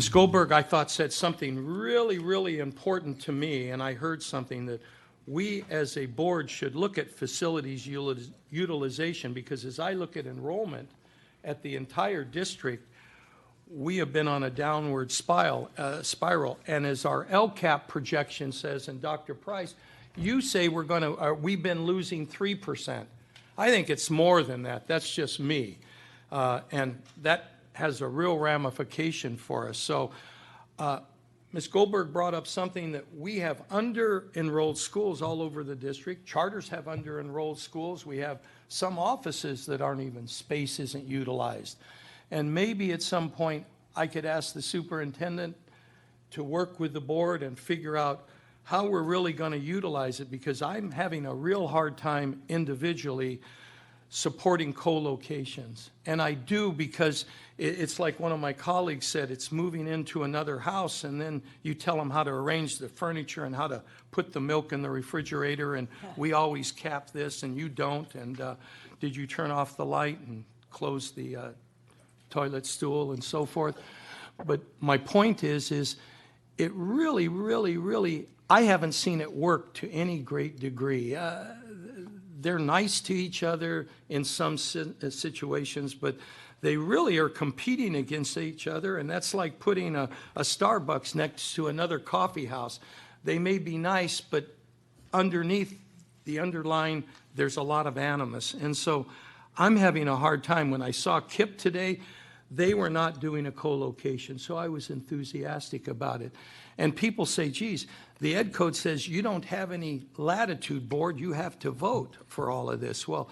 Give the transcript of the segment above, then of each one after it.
Ms. Goldberg, I thought, said something really, really important to me, and I heard something that we as a board should look at facilities utilization, because as I look at enrollment at the entire district, we have been on a downward spiral. And as our LCAP projection says, and Dr. Price, you say we've been losing 3%. I think it's more than that. That's just me. And that has a real ramification for us. So Ms. Goldberg brought up something that we have under-enrolled schools all over the district. Charters have under-enrolled schools. We have some offices that aren't even, space isn't utilized. And maybe at some point I could ask the superintendent to work with the board and figure out how we're really going to utilize it, because I'm having a real hard time individually supporting co-locations. And I do, because it's like one of my colleagues said, it's moving into another house, and then you tell them how to arrange the furniture and how to put the milk in the refrigerator, and we always cap this and you don't, and did you turn off the light and close the toilet stool and so forth. But my point is it really, really, really, I haven't seen it work to any great degree. They're nice to each other in some situations, but they really are competing against each other, and that's like putting a Starbucks next to another coffee house. They may be nice, but underneath the underlying, there's a lot of animus. And so I'm having a hard time. When I saw KIPP today, they were not doing a co-location, so I was enthusiastic about it. And people say, geez, the Ed Code says you don't have any latitude, board, you have to vote for all of this. Well,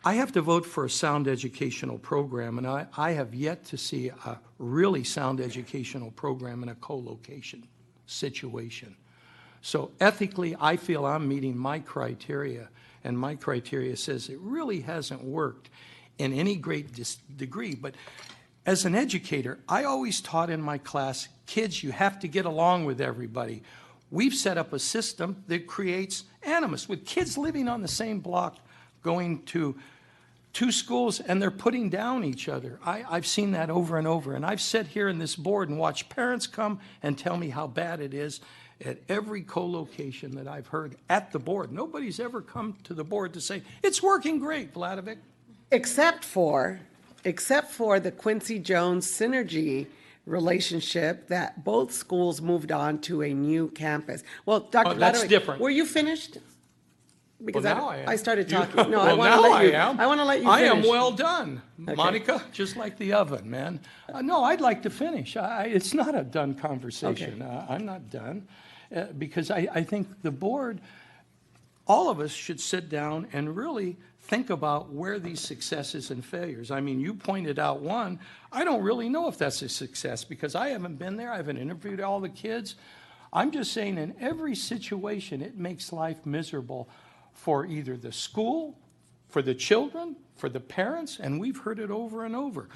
I have to vote for a sound educational program, and I have yet to see a really sound educational program in a co-location situation. So ethically, I feel I'm meeting my criteria, and my criteria says it really hasn't worked in any great degree. But as an educator, I always taught in my class, kids, you have to get along with everybody. We've set up a system that creates animus, with kids living on the same block, going to two schools, and they're putting down each other. I've seen that over and over, and I've sat here in this board and watched parents come and tell me how bad it is at every co-location that I've heard at the board. Nobody's ever come to the board to say, it's working great, Vladovic. Except for the Quincy Jones synergy relationship that both schools moved on to a new campus. Well, Dr. That's Vladovic, different. were you finished? Because well, now I am. I started talking. No, well, I want to let you. I want to let you I finish. am well done, Okay. Monica, just like the oven, man. No, I'd like to finish. It's not a done conversation. Okay. I'm not done because I think the board, all of us should sit down and really think about where these successes and failures. I mean, you pointed out one. I don't really know if that's a success because I haven't been there. I haven't interviewed all the kids. I'm just saying in every situation, it makes life miserable for either the school, for the children, for the parents, and we've heard it over and over.